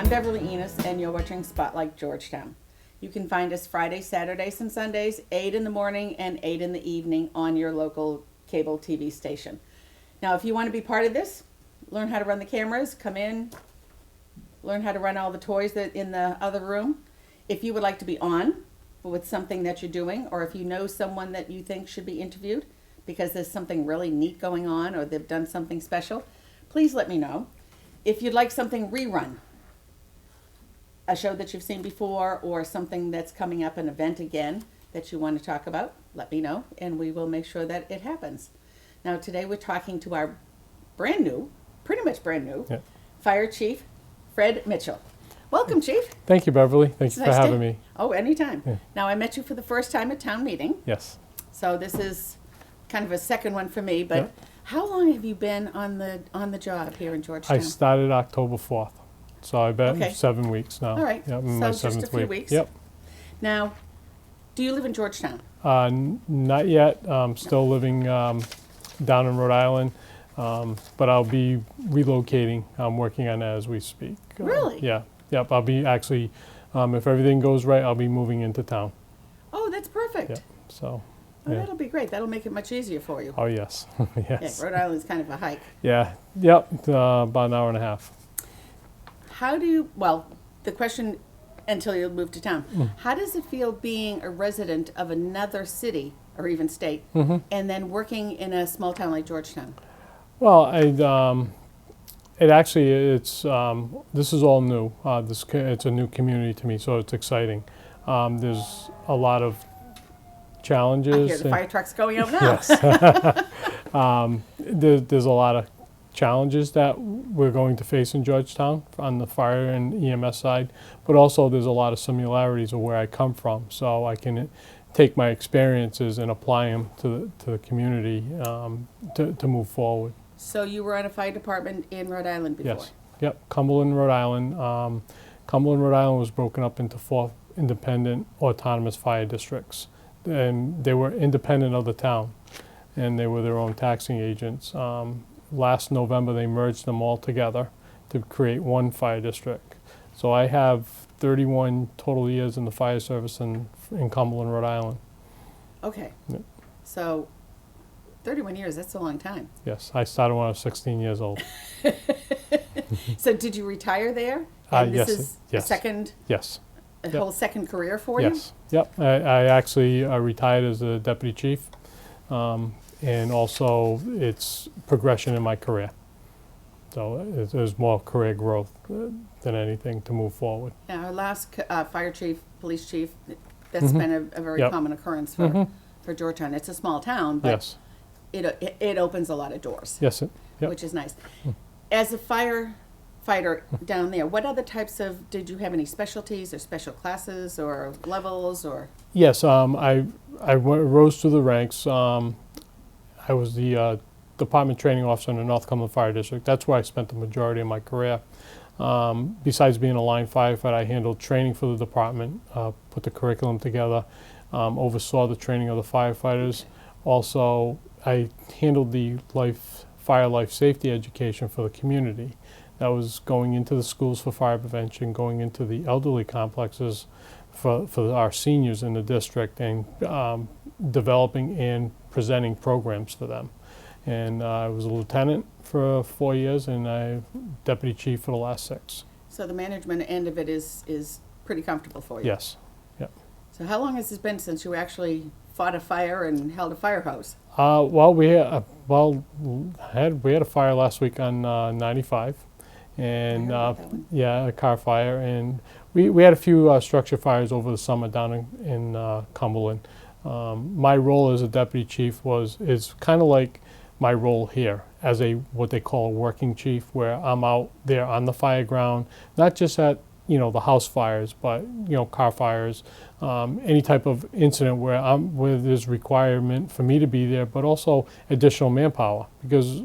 I'm Beverly Enos, and you're watching Spotlight Georgetown. You can find us Fridays, Saturdays, and Sundays, 8 in the morning and 8 in the evening on your local cable TV station. Now, if you want to be part of this, learn how to run the cameras, come in, learn how to run all the toys that in the other room. If you would like to be on with something that you're doing, or if you know someone that you think should be interviewed because there's something really neat going on or they've done something special, please let me know. If you'd like something rerun, a show that you've seen before or something that's coming up, an event again that you want to talk about, let me know and we will make sure that it happens. Now today we're talking to our brand new, pretty much brand new, Fire Chief, Fred Mitchell. Welcome, Chief. Thank you, Beverly. Thank you for having me. Oh, anytime. Yeah. Now, I met you for the first time at town meeting. Yes. So this is kind of a second one for me, but how long have you been on the job here in Georgetown? I started October 4th, so I've been 7 weeks now. All right, so just a few weeks. Yep. Now, do you live in Georgetown? Not yet. I'm still living down in Rhode Island, but I'll be relocating. I'm working on that as we speak. Really? Yeah. Yep, I'll be actually, if everything goes right, I'll be moving into town. Oh, that's perfect. Yep, so. Oh, that'll be great. That'll make it much easier for you. Oh, yes, yes. Yeah, Rhode Island's kind of a hike. Yeah, yep, about an hour and a half. How do you, well, the question until you move to town, how does it feel being a resident of another city or even state and then working in a small town like Georgetown? Well, this is all new. It's a new community to me, so it's exciting. There's a lot of challenges. I hear the fire trucks going up now. Yes. There's a lot of challenges that we're going to face in Georgetown on the fire and EMS side, but also there's a lot of similarities of where I come from, so I can take my experiences and apply them to the community to move forward. So you were on a fire department in Rhode Island before? Yes. Yep. Cumberland, Rhode Island. Cumberland, Rhode Island was broken up into 4 independent autonomous fire districts, and they were independent of the town, and they were their own taxing agents. Last November, they merged them all together to create one fire district. So I have 31 total years in the fire service in Cumberland, Rhode Island. Okay. Yep. So 31 years, that's a long time. Yes, I started when I was 16 years old. So did you retire there? And yes. This is a second? Yes. A whole second career for you? Yes. Yep. I actually retired as a deputy chief, and also it's progression in my career. So there's more career growth than anything to move forward. Now, our last fire chief, police chief, that's been a very common occurrence for Georgetown. It's a small town, but it opens a lot of doors. Yes, which is nice. As a firefighter down there, what other types of, did you have any specialties or special classes or levels or? Yes, I rose through the ranks. I was the department training officer in the North Cumberland Fire District. That's where I spent the majority of my career. Besides being a line firefighter, I handled training for the department, put the curriculum together, oversaw the training of the firefighters. Also, I handled the fire life safety education for the community. That was going into the schools for fire prevention, going into the elderly complexes for our seniors in the district, and developing and presenting programs for them. And I was a lieutenant for 4 years, and I deputy chief for the last 6. So the management end of it is pretty comfortable for you? Yes. Yep. So how long has it been since you actually fought a fire and held a fire hose? Well, we had a fire last week on 95, and a car fire, and we had a few structure fires over the summer down in Cumberland. My role as a deputy chief is kind of like my role here as what they call a working chief, where I'm out there on the fire ground, not just at the house fires, but car fires, any type of incident where there's requirement for me to be there, but also additional manpower, because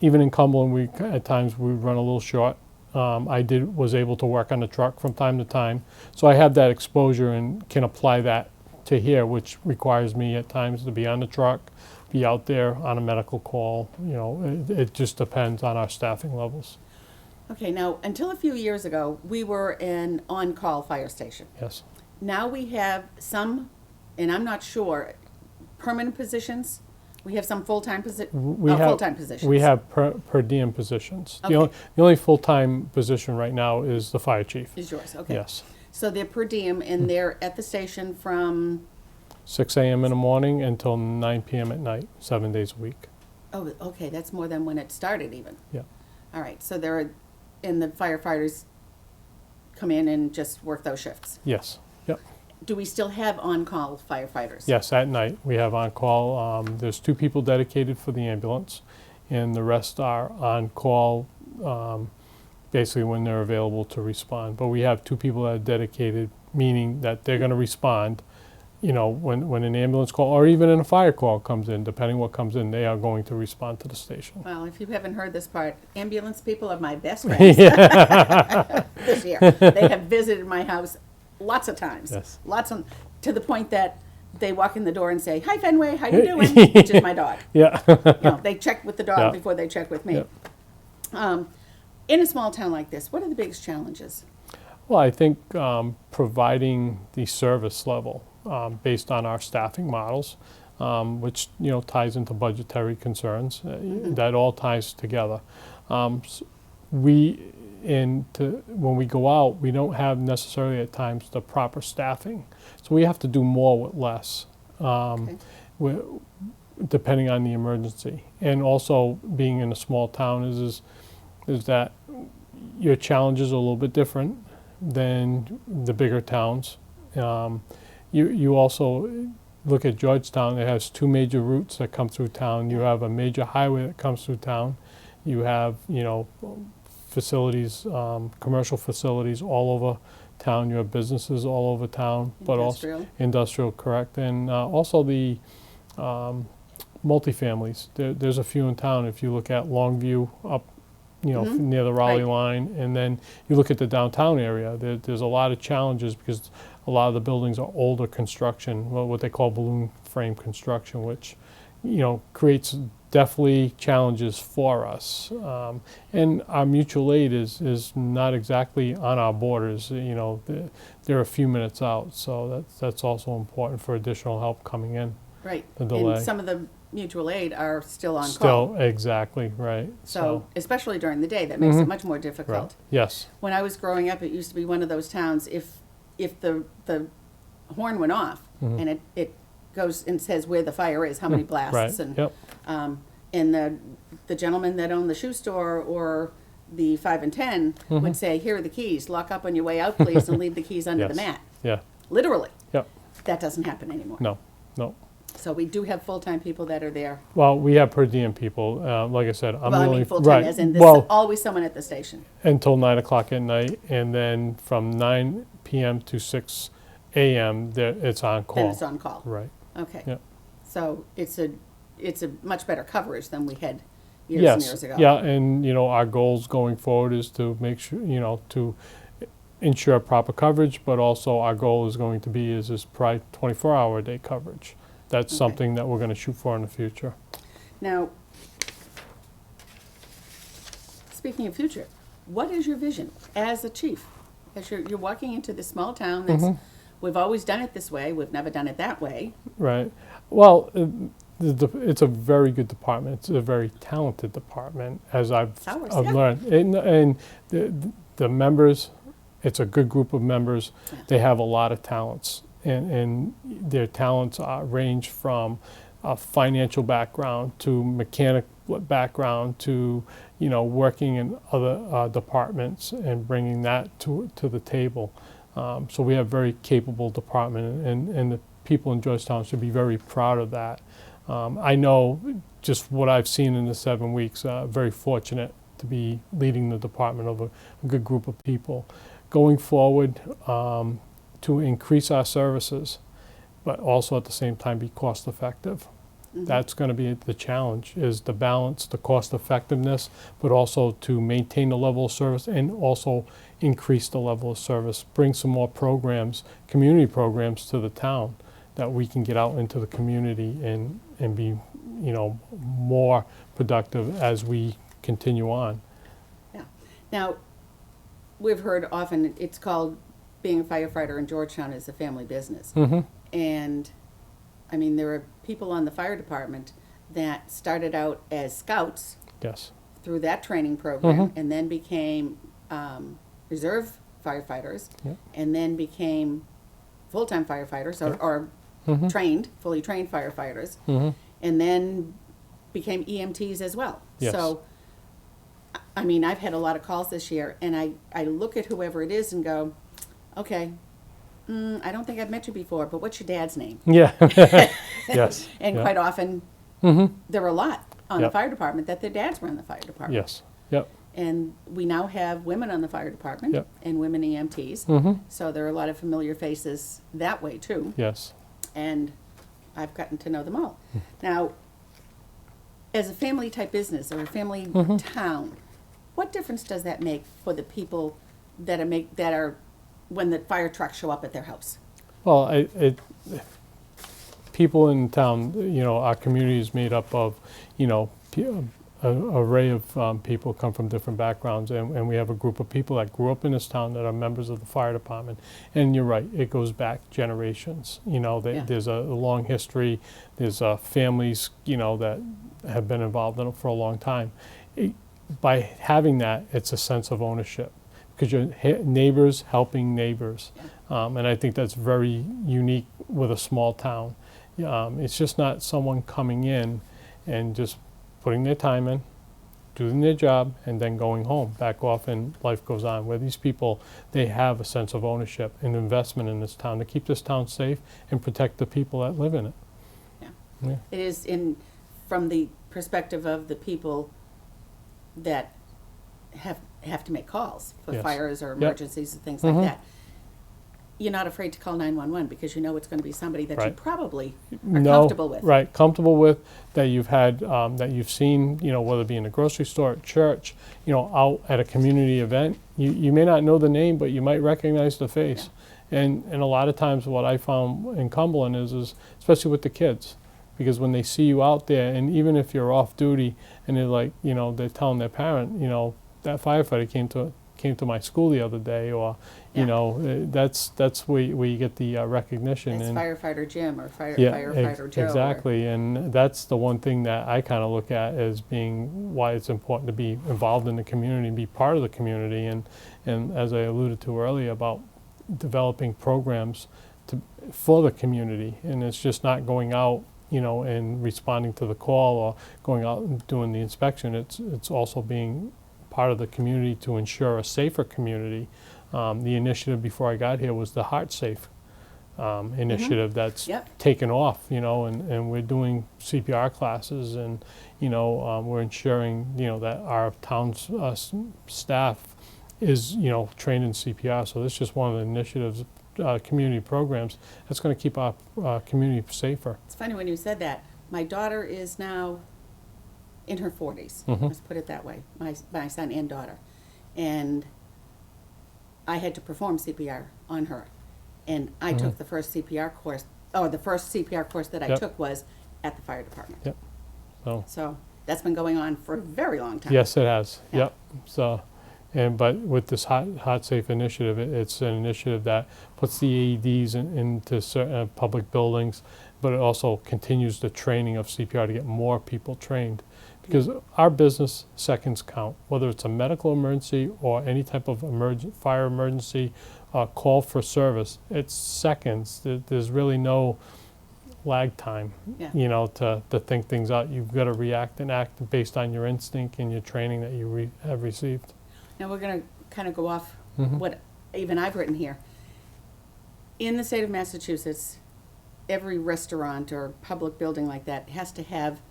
even in Cumberland, at times we run a little short. I was able to work on the truck from time to time, so I have that exposure and can apply that to here, which requires me at times to be on the truck, be out there on a medical call. It just depends on our staffing levels. Okay, now, until a few years ago, we were an on-call fire station. Yes. Now we have some, and I'm not sure, permanent positions. We have some full-time full-time positions. We have per diem positions. Okay. The only full-time position right now is the fire chief. Is yours, okay. Yes. So they're per diem, and they're at the station from, 6 a.m. in the morning until 9 p.m. at night, 7 days a week. oh, okay, that's more than when it started even. Yeah. All right, so and the firefighters come in and just work those shifts. Yes. Yep. Do we still have on-call firefighters? Yes, at night we have on call. There's 2 people dedicated for the ambulance, and the rest are on call basically when they're available to respond. But we have 2 people that are dedicated, meaning that they're going to respond. When an ambulance call or even a fire call comes in, depending what comes in, they are going to respond to the station. Well, if you haven't heard this part, ambulance people are my best friends this year. They have visited my house lots of times. Yes. To the point that they walk in the door and say, "Hi, Fenway, how you doing?" Which is my dog. Yeah. They check with the dog Yeah. before they check with me. Yeah. In a small town like this, what are the biggest challenges? Well, I think providing the service level based on our staffing models, which ties into budgetary concerns, that all ties together. When we go out, we don't have necessarily at times the proper staffing, so we have to do more with less, Okay. depending on the emergency. And also, being in a small town is that your challenges are a little bit different than the bigger towns. You also look at Georgetown. It has 2 major routes that come through town. You have a major highway that comes through town. You have facilities, commercial facilities all over town. You have businesses all over town, but also industrial, correct, and also the multifamilies. There's a few in town. If you look at Longview up, near the Raleigh line, and then you look at the downtown area. There's a lot of challenges because a lot of the buildings are older construction, what they call balloon frame construction, which creates definitely challenges for us. And our mutual aid is not exactly on our borders. They're a few minutes out, so that's also important for additional help coming in. Right. The delay. And some of the mutual aid are still on call. Still, exactly, right. So especially during the day, that makes it much more difficult. Right. Yes. When I was growing up, it used to be one of those towns, if the horn went off and it goes and says where the fire is, how many blasts, Right. and Yep. And the gentleman that owned the shoe store or the 5 and 10 would say, "Here are the keys. Lock up on your way out, please, and leave the keys under the Yes. mat." Yeah. Literally. Yep. That doesn't happen anymore. No. So we do have full-time people that are there. Well, we have per diem people. Like I said, I'm Well, I really mean full-time, right. as in there's Well, always someone at the station. until 9 o'clock at night, and then from 9 p.m. to 6 a.m. It's on call. Then it's on call. Right. Okay. Yep. So it's a much better coverage than we had years and years ago. Yeah, and our goals going forward is to make sure to ensure proper coverage, but also our goal is going to be is 24-hour a day coverage. That's Okay. something that we're going to shoot for in the future. Now, speaking of future, what is your vision as a chief? As you're walking into this small town that's, we've always done it this way, we've never done it that way. Right. Well, it's a very good department. It's a very talented department, as I've Ours, yeah. learned. And the members, it's a good group of members. Yeah. They have a lot of talents, and their talents range from a financial background to mechanic background to working in other departments and bringing that to the table. So we have a very capable department, and the people in Georgetown should be very proud of that. I know just what I've seen in the 7 weeks, very fortunate to be leading the department of a good group of people. Going forward, to increase our services, but also at the same time be cost effective. That's going to be the challenge, is the balance, the cost effectiveness, but also to maintain the level of service and also increase the level of service, bring some more programs, community programs to the town that we can get out into the community and be, more productive as we continue on. Yeah. Now, we've heard often it's called being a firefighter in Georgetown is a family business. Mm-hmm. And I mean, there are people on the fire department that started out as scouts Yes. through that training program Mhm. and then became reserve firefighters Yep. and then became full-time firefighters or Mhm. fully trained firefighters, Mm-hmm. and then became EMTs as well. Yes. So, I mean, I've had a lot of calls this year, and I look at whoever it is and go, okay, I don't think I've met you before, but what's your dad's name? Yeah. Yes. And Yep. quite often, Mm-hmm. there were a lot on Yep. the fire department that their dads were in the fire department. Yes. Yep. And we now have women on the fire department Yep. and women EMTs. Mm-hmm. So there are a lot of familiar faces that way too. Yes. And I've gotten to know them all. Now, as a family type business or a family town, what difference does that make for the people that are when the fire trucks show up at their house? Well, people in town, our community is made up of, an array of people come from different backgrounds, and we have a group of people that grew up in this town that are members of the fire department. And you're right, it goes back generations. Yeah. There's a long history. There's families, that have been involved in it for a long time. By having that, it's a sense of ownership because you're neighbors helping neighbors. And I think that's very unique with a small town. It's just not someone coming in and just putting their time in, doing their job, and then going home, back off, and life goes on. Where these people, they have a sense of ownership and investment in this town to keep this town safe and protect the people that live in it. Yeah. It is from the perspective of the people that have to make calls for Yes. fires or Yep. emergencies and things Mhm. like that. You're not afraid to call 911 because you know it's going to be somebody that you Right. probably are comfortable with. Right, comfortable with, that you've had, that you've seen, whether it be in a grocery store, at church, out at a community event. You may not know the name, but you might recognize the face. And a lot of times what I found in Cumberland is especially with the kids, because when they see you out there, and even if you're off duty and they're like, they're telling their parent, that firefighter came to my school the other day, or that's where you get the recognition. It's and firefighter Jim or firefighter Joe. exactly, and that's the one thing that I kind of look at as being why it's important to be involved in the community, be part of the community, and as I alluded to earlier about developing programs for the community, and it's just not going out and responding to the call or going out and doing the inspection. It's also being part of the community to ensure a safer community. The initiative before I got here was the Heart Safe initiative that's Yep. taken off, and we're doing CPR classes, and we're ensuring that our town's staff is trained in CPR. So this is just one of the initiatives, community programs that's going to keep our community safer. It's funny when you said that. My daughter is now in her 40s. Mhm. Let's put it that way. My son and daughter. And I had to perform CPR on her. And I took the first CPR course, the first CPR course that I Yep. took was at the fire department. Yep. So So that's been going on for a very long time. yes, it has. Yeah. Yep. So, but with this Hot Safe initiative, it's an initiative that puts the AEDs into certain public buildings, but it also continues the training of CPR to get more people trained. Because our business seconds count, whether it's a medical emergency or any type of fire emergency, call for service. It's seconds. There's really no lag time, Yeah. to think things out. You've got to react and act based on your instinct and your training that you have received. Now we're going to kind of go off Mhm. what even I've written here. In the state of Massachusetts, every restaurant or public building like that has to have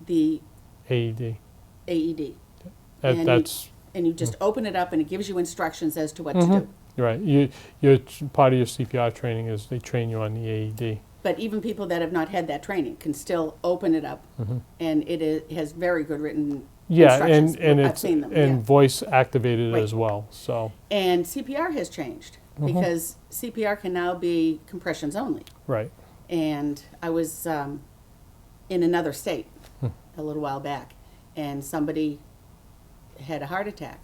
the AED. AED. And That's And you just open it up and it gives you instructions as to what Mhm. to do. right. Part of your CPR training is they train you on the AED. But even people that have not had that training can still open it up, and it has very good written Yeah, instructions. and I've it's seen them. and Yeah. voice activated Right. as well. So And CPR has changed because CPR can now be compressions only. right. And I was in another state a little while back, and somebody had a heart attack,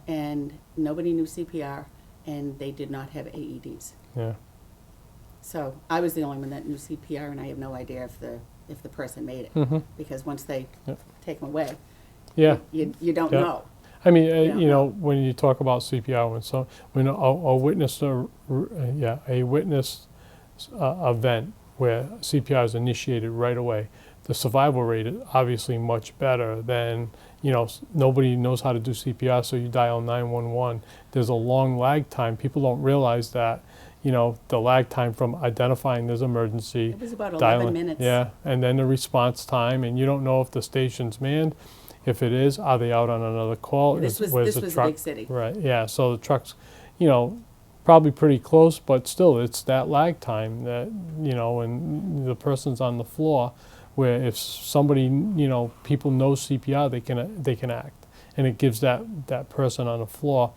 and nobody knew CPR, and they did not have AEDs. Yeah. So I was the only one that knew CPR, and I have no idea if the person made it, because once they take them away, Yeah. you don't Yeah. know. I mean, Yeah. you know, when you talk about CPR, when a witness, a witness event where CPR is initiated right away, the survival rate is obviously much better than, you know, nobody knows how to do CPR, so you dial 911. There's a long lag time. People don't realize that, you know, the lag time from identifying this emergency. It was about 11 dialing, minutes. yeah, and then the response time, and you don't know if the station's manned. If it is, are they out on another call? This was Where's the a truck? big city. Right, yeah, so the truck's, you know, probably pretty close, but still, it's that lag time that, you know, and the person's on the floor, where if somebody, you know, people know CPR, they can act. And it gives that person on the floor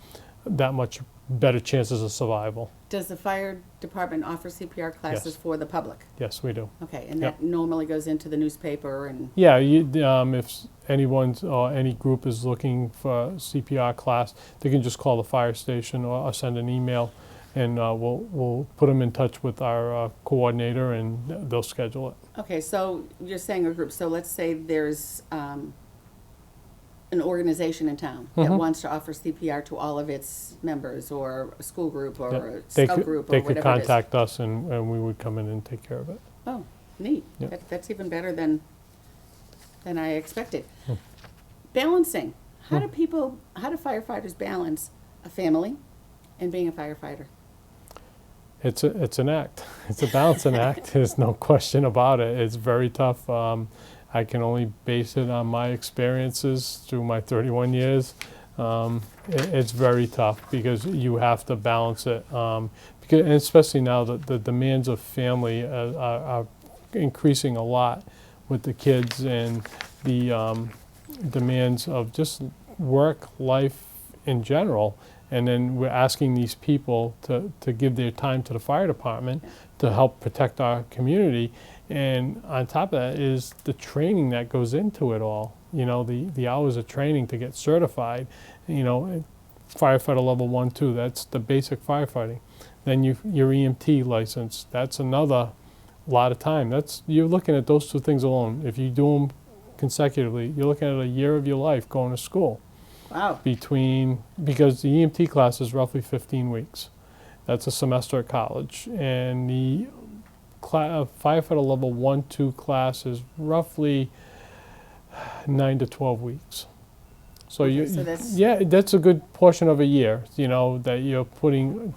that much better chances of survival. Does the fire department offer CPR classes Yes. for the public? Yes, we do. Okay, and Yep. that normally goes into the newspaper and, Yeah, if anyone or any group is looking for a CPR class, they can just call the fire station or send an email, and we'll put them in touch with our coordinator, and they'll schedule it. okay, so you're saying a group, so let's say there's an organization in town that wants to offer CPR to all of its members, or a school group, or Yeah, a They scout could, group, or they could whatever it is. contact us, and we would come in and take care of it. Oh, neat. Yeah. That's even better than I expected. Balancing. How do firefighters balance a family and being a firefighter? It's an act. It's a balancing act. There's no question about it. It's very tough. I can only base it on my experiences through my 31 years. It's very tough because you have to balance it. Because, and especially now that the demands of family are increasing a lot with the kids, and the demands of just work life in general. And then we're asking these people to give their time to the fire department to help protect our community. And on top of that is the training that goes into it all. You know, the hours of training to get certified. You know, firefighter level 1, 2, that's the basic firefighting. Then your EMT license, that's another lot of time. You're looking at those two things alone. If you do them consecutively, you're looking at a year of your life going to school. Wow. Because the EMT class is roughly 15 weeks. That's a semester at college. And the firefighter level 1, 2 class is roughly 9 to 12 weeks. So Okay, so that's- that's a good portion of a year, you know, that you're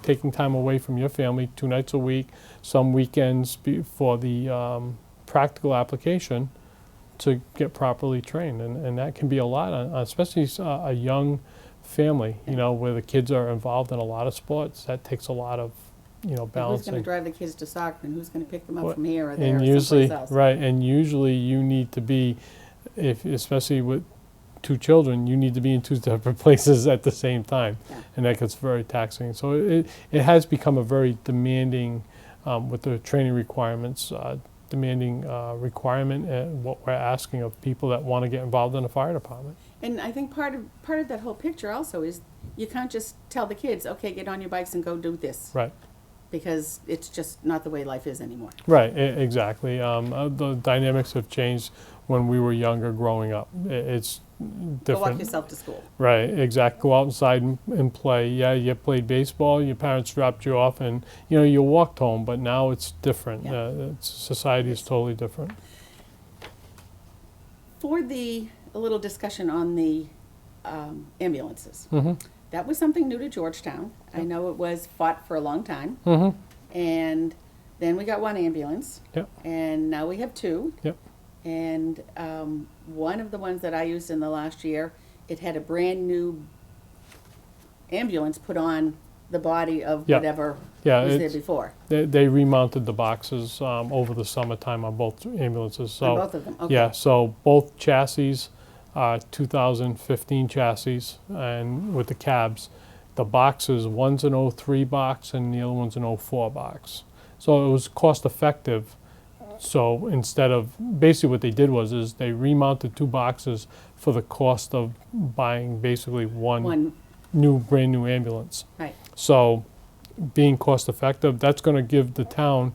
taking time away from your family 2 nights a week, some weekends for the practical application to get properly trained. And that can be a lot, especially a young family, you know, where the kids are involved in a lot of sports. That takes a lot of, you know, Who's balancing. going to drive the kids to soccer, and who's going to pick them up Well, from here or there And or usually, someplace else? right, and usually you need to be, especially with 2 children, you need to be in 2 different places at the same time. Yeah. And that gets very taxing. So it has become a very demanding, with the training requirements, demanding requirement, and what we're asking of people that want to get involved in the fire department. And I think part of that whole picture also is you can't just tell the kids, okay, get on your bikes and go do this. Right. Because it's just not the way life is anymore. Right, exactly. The dynamics have changed when we were younger growing up. It's different. Go walk yourself to school. Right, exactly. Go outside and play. Yeah, you played baseball, your parents dropped you off, and you know, you walked home, but now it's different. Yeah. Society is totally different. For a little discussion on the ambulances. Mm-hmm. That was something new to Georgetown. I know it was fought for a long time. Mm-hmm. And then we got 1 ambulance. Yep. And now we have 2. Yep. And one of the ones that I used in the last year, it had a brand new ambulance put on the body of Yeah. whatever Yeah, was there it's, before. they remounted the boxes over the summertime on both ambulances. So On both of them. Okay. yeah, so both chassis are 2015 chassis, and with the cabs, the boxes, one's an 03 box and the other one's an 04 box. So it was cost effective. So instead of, basically what they did is they remounted 2 boxes for the cost of buying basically one brand new ambulance. Right. So being cost effective, that's going to give the town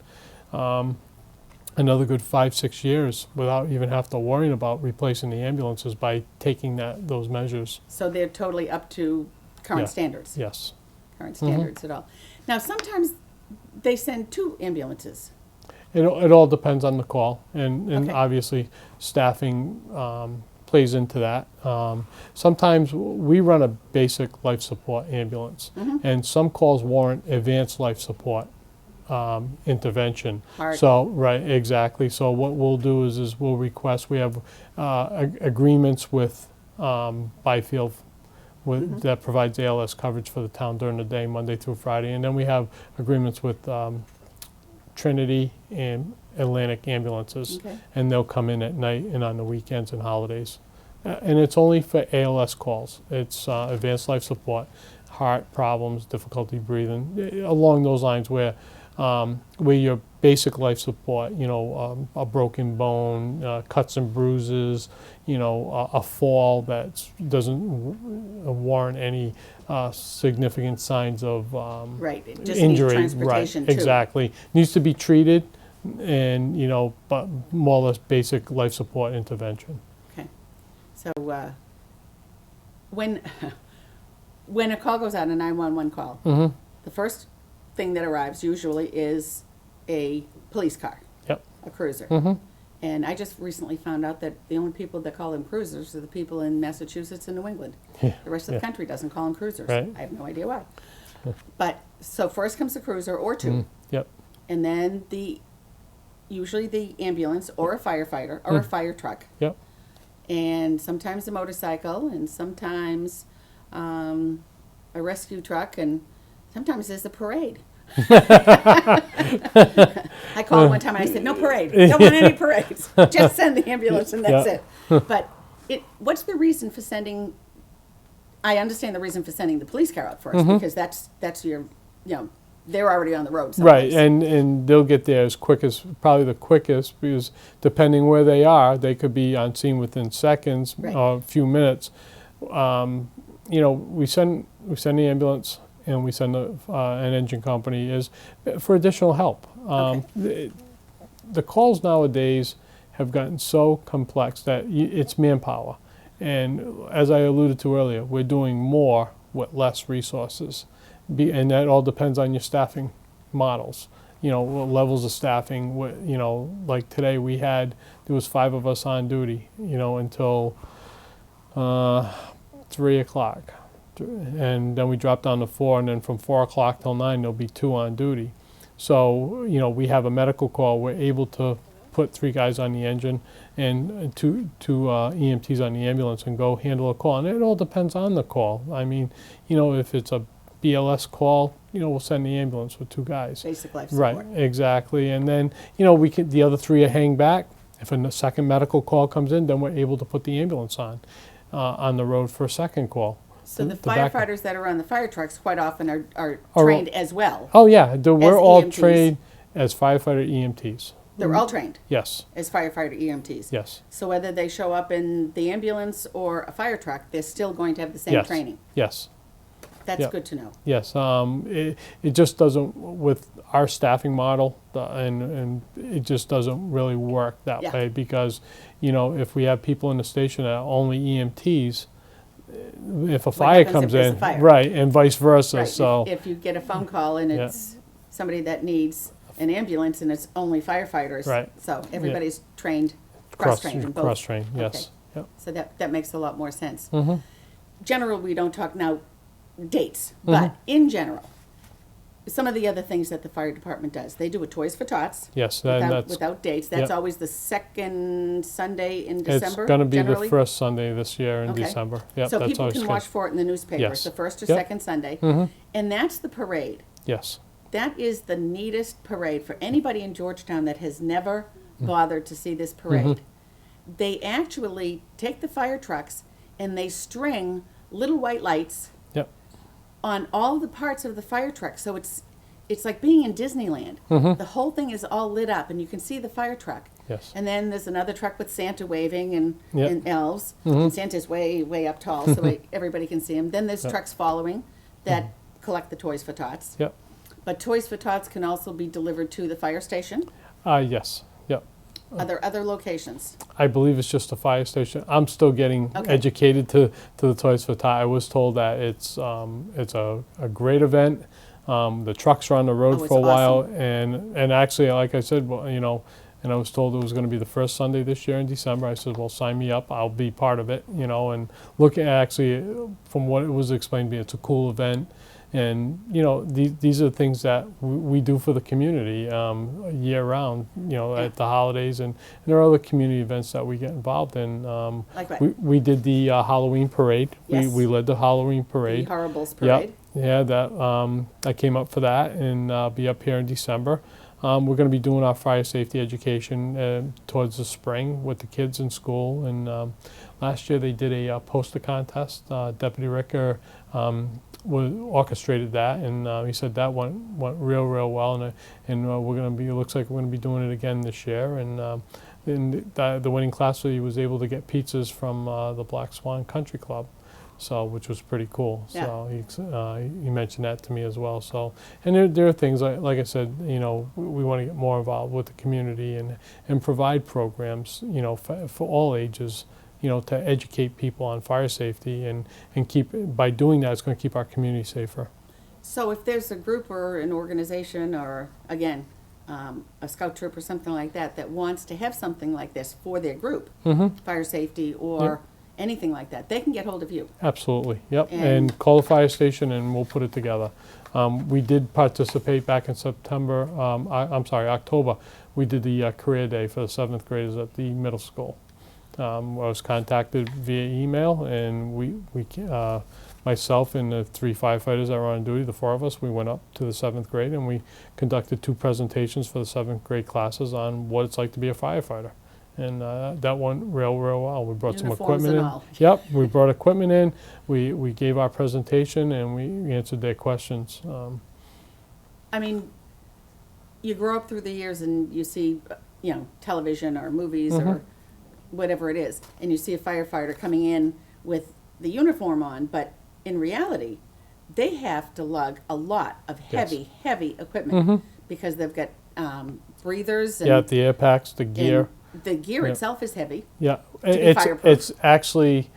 another good 5-6 years without even have to worrying about replacing the ambulances by taking those measures. So they're totally up to current Yeah. standards. Yes. Current standards at all. Now, sometimes they send 2 ambulances. It all depends on the call, and Okay. obviously staffing plays into that. Sometimes we run a basic life support ambulance, and some calls warrant advanced life support intervention. Hard. So, right, exactly. So what we'll do is we'll request, we have agreements with Byfield that provides ALS coverage for the town during the day, Monday through Friday. And then we have agreements with Trinity and Atlantic ambulances. Okay. And they'll come in at night and on the weekends and holidays. And it's only for ALS calls. It's advanced life support, heart problems, difficulty breathing, along those lines where your basic life support, a broken bone, cuts and bruises, a fall that doesn't warrant any significant signs of Right. It just injury. needs transportation Right, too. exactly. Needs to be treated, and but more or less basic life support intervention. Okay. So when when a call goes out, a 911 call, the first thing that arrives usually is a police car, Yep. a cruiser. Mm-hmm. And I just recently found out that the only people that call them cruisers are the people in Massachusetts and New England. Yeah. The rest of the country doesn't call them cruisers. Right. I have no idea why. But so first comes the cruiser or 2, Yep. and then usually the ambulance or a firefighter or a fire truck, Yep. and sometimes a motorcycle, and sometimes a rescue truck, and sometimes there's a parade. I called one time and I said, "No parade. Don't want any parades. Just send the ambulance and that's it." But what's the reason for sending? I understand the reason for sending the police car out first because that's your, they're already on the road. Right, someplace. and they'll get there as quick as, probably the quickest, because depending where they are, they could be on scene within seconds Right. or a few minutes. We send the ambulance and we send an engine company is for additional help. The calls nowadays have gotten so complex that it's manpower. And as I alluded to earlier, we're doing more with less resources. And that all depends on your staffing models. Levels of staffing, like today there was 5 of us on duty, until 3 o'clock. And then we dropped down to 4, and then from 4 o'clock till 9, there'll be 2 on duty. So, we have a medical call. We're able to put 3 guys on the engine and two EMTs on the ambulance and go handle a call. And it all depends on the call. I mean, if it's a BLS call, we'll send the ambulance with 2 guys. Basic life support. Right, exactly. And then, the other 3 hang back. If a second medical call comes in, then we're able to put the ambulance on the road for a second call. So the backup. firefighters that are on the fire trucks quite often are trained as well. Oh, yeah, we're all EMTs. trained as firefighter EMTs. They're all trained Yes, as firefighter EMTs. yes, So whether they show up in the ambulance or a fire truck, they're still going to have the same yes, training. yes, That's Yeah. good to know. yes. It just doesn't, with our staffing model, and it just doesn't really work that Yeah. way because, if we have people in the station that are only EMTs, if a fire happens if comes there's in, a fire? right, and vice versa. Right. So If you get a phone call and Yeah. it's somebody that needs an ambulance and it's only firefighters. Right. So everybody's trained, cross-trained in both. cross-trained, yes. Yep. So that makes a lot more sense. Mm-hmm. General, we don't talk now dates, but in general, some of the other things that the fire department does, they do a Toys for Tots. Yes, that's Without dates. That's Yep. always the second Sunday in it's December. going to be generally. the first Sunday this year in Okay. December. Yep, So that's people always can good. watch for it in the newspaper. Yes. It's the first or Yep. second Sunday. Mm-hmm. And that's the parade. Yes. That is the neatest parade for anybody in Georgetown that has never bothered to see this parade. They actually take the fire trucks and they string little white lights Yep. on all the parts of the fire truck. So it's like being in Disneyland. The whole thing is all lit up and you can see the fire truck. Yes. And then there's another truck with Santa waving and, Yep. and elves. Mhm. And Santa's way up tall, so everybody can see him. Then there's Yep. trucks following that collect the Toys for Tots. Yep. But Toys for Tots can also be delivered to the fire station. Yes. Yep. Are there other locations? I believe it's just a fire station. I'm still getting Okay. educated to the Toys for Tots. I was told that it's a great event. The trucks are on the road Oh, for a it's while, awesome. and actually, like I said, well, you know, and I was told it was going to be the first Sunday this year in December. I said, well, sign me up. I'll be part of it, you know. And look at actually, from what it was explained to me, it's a cool event. And, you know, these are the things that we do for the community year round, you know, Yeah. at the holidays. And there are other community events that we get involved in. Like what? We did the Halloween parade. Yes. We led the Halloween parade. The Horribles Yep. Parade. Yeah, that I came up for that, and be up here in December. We're going to be doing our fire safety education towards the spring with the kids in school. And last year they did a poster contest. Deputy Ricker orchestrated that, and he said that went real well. And we're going to be. It looks like we're going to be doing it again this year. And the winning class, he was able to get pizzas from the Black Swan Country Club. So, which was pretty cool. Yeah. So he mentioned that to me as well. So, and there are things like I said, you know, we want to get more involved with the community and provide programs, you know, for all ages, you know, to educate people on fire safety and keep, by doing that, it's going to keep our community safer. So if there's a group or an organization or, again, a scout troop or something like that that wants to have something like this for their group, fire safety or anything like that, they can get hold of you. Absolutely, yep. And- And call the fire station and we'll put it together. We did participate back in September, I'm sorry, October. We did the career day for the 7th graders at the middle school. I was contacted via email, and myself and the 3 firefighters that were on duty, the 4 of us, we went up to the 7th grade and we conducted 2 presentations for the 7th grade classes on what it's like to be a firefighter. And that went real well. We brought some Uniforms equipment and in. all. Yep, we brought equipment in. We gave our presentation and we answered their questions. I mean, you grow up through the years and you see, you know, television or movies or whatever it is, and you see a firefighter coming in with the uniform on, but in reality, they have to lug a lot of heavy equipment because they've got breathers and Yeah, the air packs, the gear. the gear Yeah. itself is heavy. Yeah, be fireproof. it's actually,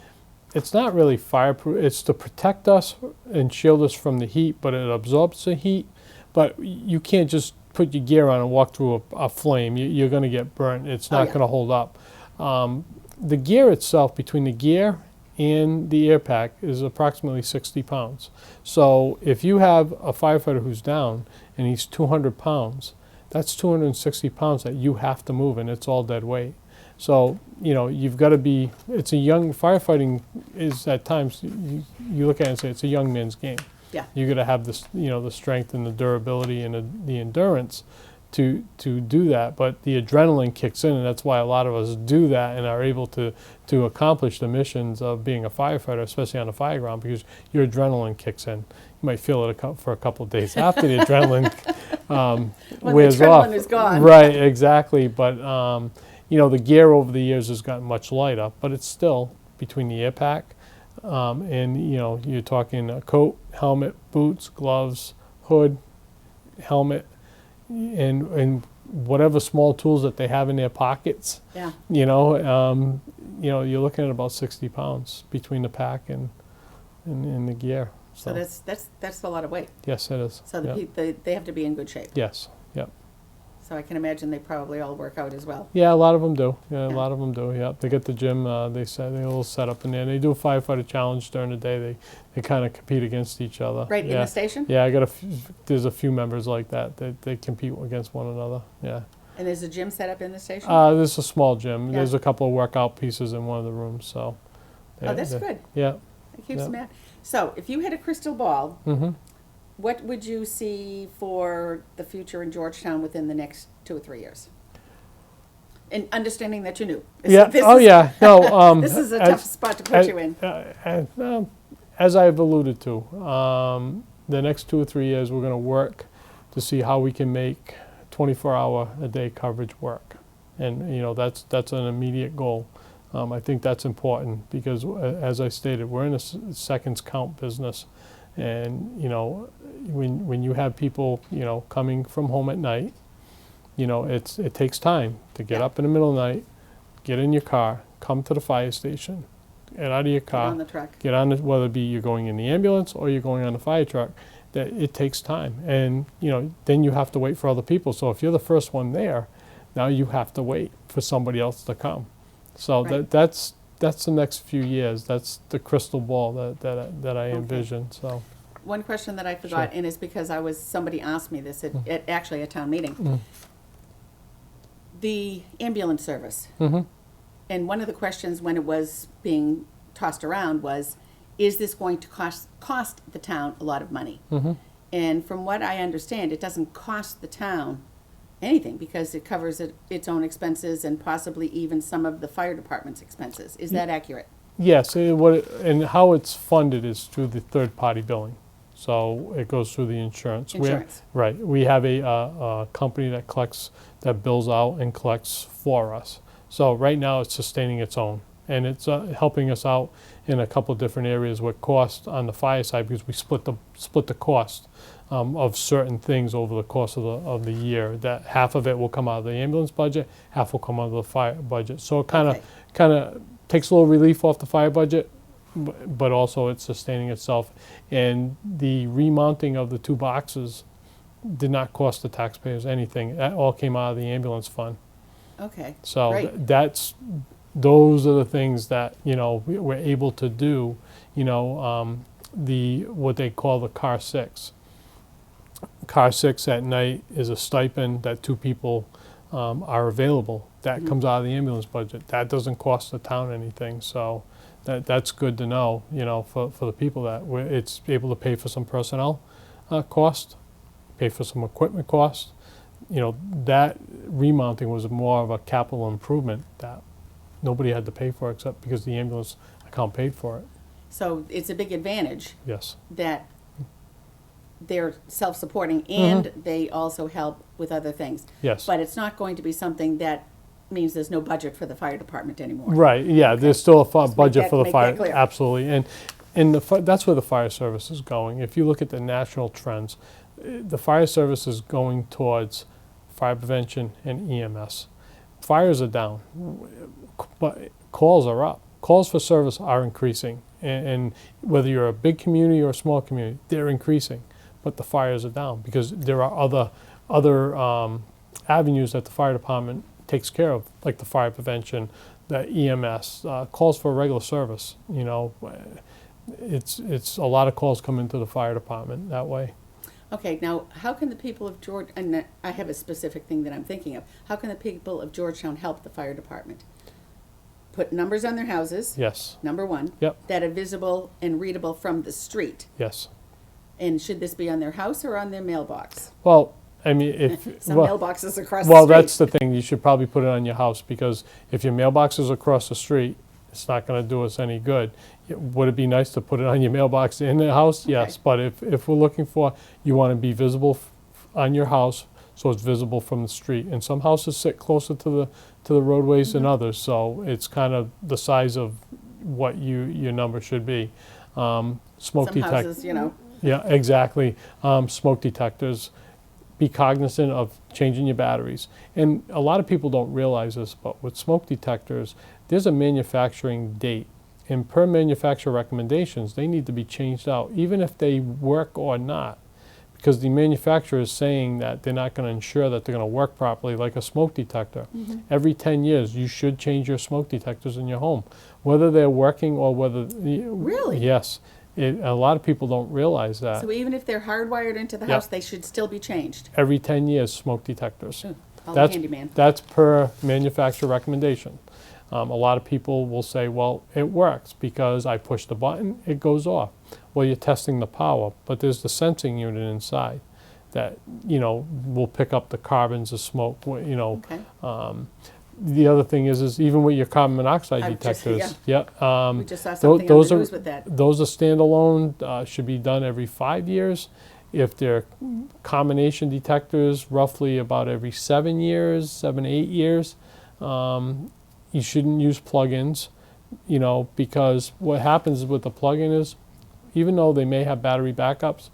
it's not really fireproof. It's to protect us and shield us from the heat, but it absorbs the heat. But you can't just put your gear on and walk through a flame. You're going to get burnt. It's not yeah. going to hold up. The gear itself, between the gear and the air pack, is approximately 60 pounds. So if you have a firefighter who's down and he's 200 pounds, that's 260 pounds that you have to move, and it's all dead weight. So, you know, you've got to be, it's a young, firefighting is at times, you look at it and say it's a young man's game. Yeah. You got to have this, you know, the strength and the durability and the endurance to do that. But the adrenaline kicks in, and that's why a lot of us do that and are able to accomplish the missions of being a firefighter, especially on the fire ground, because your adrenaline kicks in. You might feel it for a couple of days after the adrenaline When wears the adrenaline off. is gone. Right, exactly. But you know, the gear over the years has gotten much lighter, but it's still between the air pack and, you know, you're talking a coat, helmet, boots, gloves, hood, helmet, and whatever small tools that they have in their pockets. Yeah. You know, you're looking at about 60 pounds between the pack and the gear. So that's a lot of weight. Yes, it is. So Yep. they have to be in good shape. Yes. Yep. So I can imagine they probably all work out as well. Yeah, a lot of them do. Yeah, Yeah. a lot of them do. Yeah, they get the gym. They set a little setup in there. They do a firefighter challenge during the day. They kind of compete against each other. Right in Yeah. the station? Yeah, there's a few members like that. They compete against one another. Yeah. And there's a gym set up in the station? There's a small gym. Yeah. There's a couple of workout pieces in one of the rooms. So. Oh, that's good. Yeah. It keeps Yeah. them out. So if you had a crystal ball, Mm-hmm. what would you see for the future in Georgetown within the next 2 or 3 years? And understanding that you're new. Yeah. Oh, yeah. No. This is a tough spot to put you in. As I've alluded to, the next 2 or 3 years, we're going to work to see how we can make 24-hour-a-day coverage work. And, that's an immediate goal. I think that's important because, as I stated, we're in a seconds count business. And, when you have people, coming from home at night, it takes time to get up in the middle of the night, get in your car, come to the fire station, get out of your car, Get on the truck. get on whether it be you're going in the ambulance or you're going on the fire truck, that it takes time. And, then you have to wait for other people. So if you're the first one there, now you have to wait for somebody else to come. So Right. that's the next few years. That's the crystal ball that I envision. So One question that I forgot, Sure. and it's because somebody asked me this at actually a town meeting. Mm. The ambulance service. Mm-hmm. And one of the questions when it was being tossed around was, is this going to cost the town a lot of money? Mm-hmm. And from what I understand, it doesn't cost the town anything because it covers its own expenses and possibly even some of the fire department's expenses. Is that accurate? Yes, and how it's funded is through the third-party billing. So it goes through the insurance. Insurance. Right. We have a company that bills out and collects for us. So right now it's sustaining its own. And it's helping us out in a couple of different areas with cost on the fire side because we split the cost of certain things over the course of the year. That half of it will come out of the ambulance budget, half will come out of the fire budget. So it kind of takes a little relief off the fire budget, but also it's sustaining itself. And the remounting of the 2 boxes did not cost the taxpayers anything. That all came out of the ambulance fund. Okay. So Great. those are the things that we're able to do. What they call the car 6. Car 6 at night is a stipend that 2 people are available. That comes out of the ambulance budget. That doesn't cost the town anything. So that's good to know. For the people that it's able to pay for some personnel cost, pay for some equipment cost. That remounting was more of a capital improvement that nobody had to pay for except because the ambulance account paid for it. So it's a big advantage Yes. that they're self-supporting and they also help with other things. Yes. But it's not going to be something that means there's no budget for the fire department anymore. Right. Yeah. There's still a budget for the make fire. that clear. Absolutely. And that's where the fire service is going. If you look at the national trends, the fire service is going towards fire prevention and EMS. Fires are down, but calls are up. Calls for service are increasing, and whether you're a big community or a small community, they're increasing. But the fires are down because there are other avenues that the fire department takes care of, like the fire prevention, the EMS, calls for regular service. It's a lot of calls come into the fire department that way. Okay, now how can the people of and I have a specific thing that I'm thinking of. How can the people of Georgetown help the fire department? Put numbers on their houses. Yes. Number 1. Yep. That are visible and readable from the street. Yes. And should this be on their house or on their mailbox? Well, I mean, if Some mailboxes across the well, street. that's the thing. You should probably put it on your house because if your mailbox is across the street, it's not going to do us any good. Would it be nice to put it on your mailbox in the house? Okay. Yes, but if we're looking for, you want to be visible on your house, so it's visible from the street. And some houses sit closer to the roadways than others, so it's kind of the size of what your number should be. Smoke Some detectors. houses, Yeah, exactly. Smoke detectors. Be cognizant of changing your batteries. And a lot of people don't realize this, but with smoke detectors, there's a manufacturing date. And per manufacturer recommendations, they need to be changed out, even if they work or not. Because the manufacturer is saying that they're not going to ensure that they're going to work properly like a smoke detector. Every 10 years, you should change your smoke detectors in your home. Whether they're working or whether... Really? Yes. A lot of people don't realize that. So even if they're hardwired into the Yep. house, they should still be changed. Every 10 years, smoke detectors. Call the handyman. That's per manufacturer recommendation. A lot of people will say, well, it works because I push the button, it goes off. Well, you're testing the power, but there's the sensing unit inside that, will pick up the carbons of smoke, Okay. The other thing is even with your carbon monoxide We detectors, We just saw something on the news with that. those are standalone, should be done every 5 years. If they're combination detectors, roughly about every 7 years, 7 to 8 years. You shouldn't use plugins, because what happens with the plug-in is, even though they may have battery backups,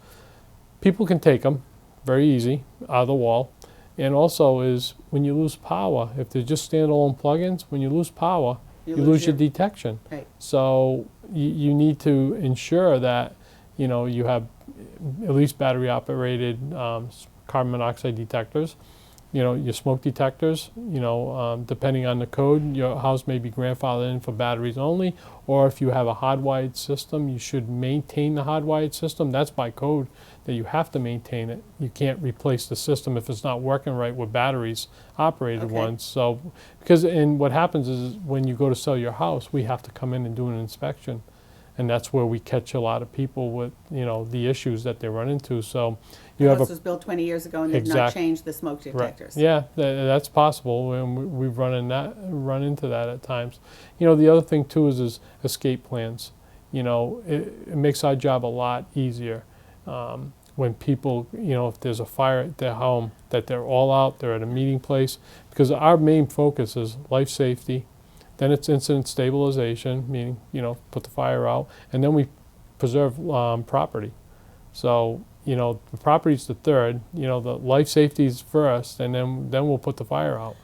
people can take them very easy out of the wall. And also is when you lose power, if they're just standalone plugins, when you lose power, you lose your detection. Right. So you need to ensure that you have at least battery operated carbon monoxide detectors. Your smoke detectors, depending on the code, your house may be grandfathered in for batteries only, or if you have a hardwired system, you should maintain the hardwired system. That's by code that you have to maintain it. You can't replace the system if it's not working right with batteries operated ones. So, and what happens is when you go to sell your house, we have to come in and do an inspection. And that's where we catch a lot of people with, the issues that they run into. So you have house was built 20 years ago and did not change the smoke detectors. Right. Yeah, that's possible, and we've run into that at times. The other thing too is escape plans. It makes our job a lot easier when people, if there's a fire at their home, that they're all out, they're at a meeting place, because our main focus is life safety. Then it's incident stabilization, meaning, put the fire out, and then we preserve property. So, the property's the third, the life safety's first, and then we'll put the fire out.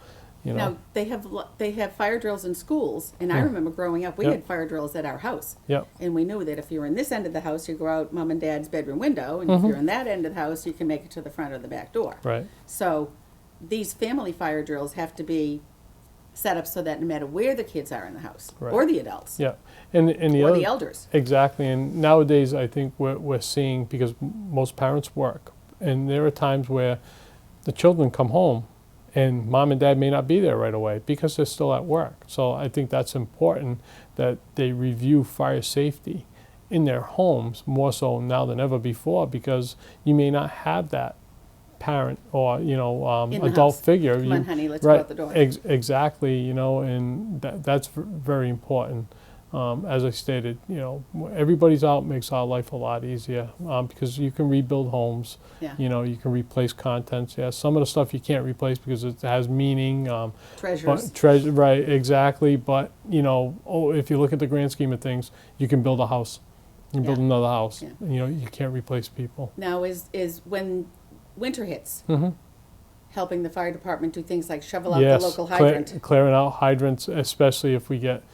Now, they have fire drills in schools, and I remember growing up, we had fire drills at our house. Yep. And we knew that if you were in this end of the house, you go out mom and dad's bedroom window, and if you're in that end of the house, you can make it to the front or the back door. Right. So these family fire drills have to be set up so that no matter where the kids are in the house, or the adults, yeah, and or the elders. Exactly, and nowadays I think we're seeing, because most parents work, and there are times where the children come home and mom and dad may not be there right away because they're still at work. So I think that's important that they review fire safety in their homes more so now than ever before, because you may not have that parent or adult house. figure. Come on, honey, let's go out the door. Exactly, and that's very important. As I stated, everybody's out makes our life a lot easier because you can rebuild homes. Yeah. You can replace contents. Yeah, some of the stuff you can't replace because it has meaning. Treasures. Right, exactly. But if you look at the grand scheme of things, you can build a house. You can build another house. Yeah. You can't replace people. Now, is when winter hits, helping the fire department do things like shovel out the local hydrant. Clearing out hydrants, especially if we get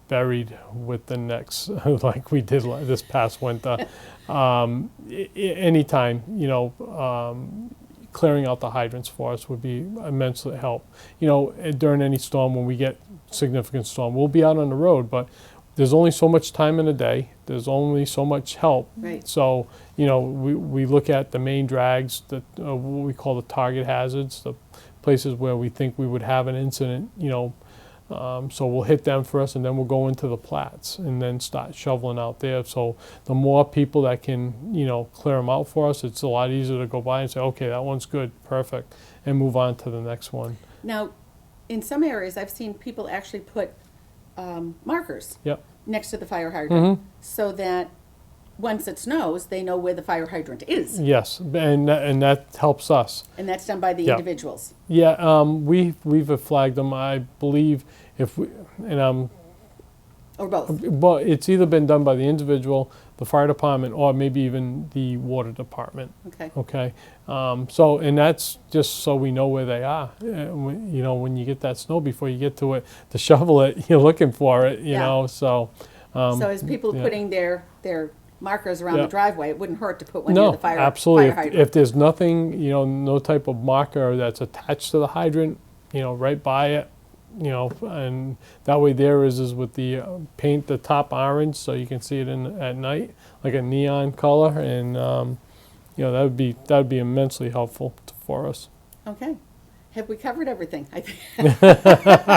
buried with the necks like we did this past winter. Anytime, clearing out the hydrants for us would be immensely help. During any storm, when we get significant storm, we'll be out on the road, but there's only so much time in a day. There's only so much help. Right. So, we look at the main drags, what we call the target hazards, the places where we think we would have an incident, so we'll hit them first, and then we'll go into the plats and then start shoveling out there. So the more people that can, clear them out for us, it's a lot easier to go by and say, okay, that one's good, perfect, and move on to the next one. Now, in some areas, I've seen people actually put markers next to the fire hydrant so that once it snows, they know where the fire hydrant is. Yes, and that helps us. And that's done by the individuals. Yeah, we've flagged them. I believe or both. But it's either been done by the individual, the fire department, or maybe even the water department. Okay. Okay. So, and that's just so we know where they are. When you get that snow before you get to it to shovel it, you're looking for it. You know. So. So as people putting their markers around the driveway, it wouldn't hurt to put one near the fire absolutely. Fire hydrant. If there's nothing, no type of marker that's attached to the hydrant, right by it, and that way there is with the paint the top orange so you can see it at night like a neon color, and that would be immensely helpful for us. Okay. Have we covered everything? I think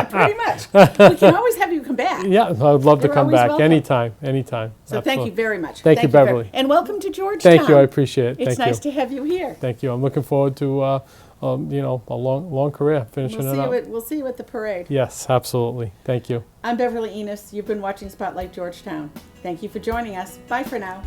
pretty much. We can always have you come back. Yeah, I'd love to come back welcome. anytime. So Absolutely. thank you very much. Thank you, Beverly. And welcome to Georgetown. Thank you, I appreciate it. It's nice to have you here. Thank you. I'm looking forward to a long career finishing it up. We'll see you at the parade. Yes, absolutely. Thank you. I'm Beverly Enos. You've been watching Spotlight Georgetown. Thank you for joining us. Bye for now.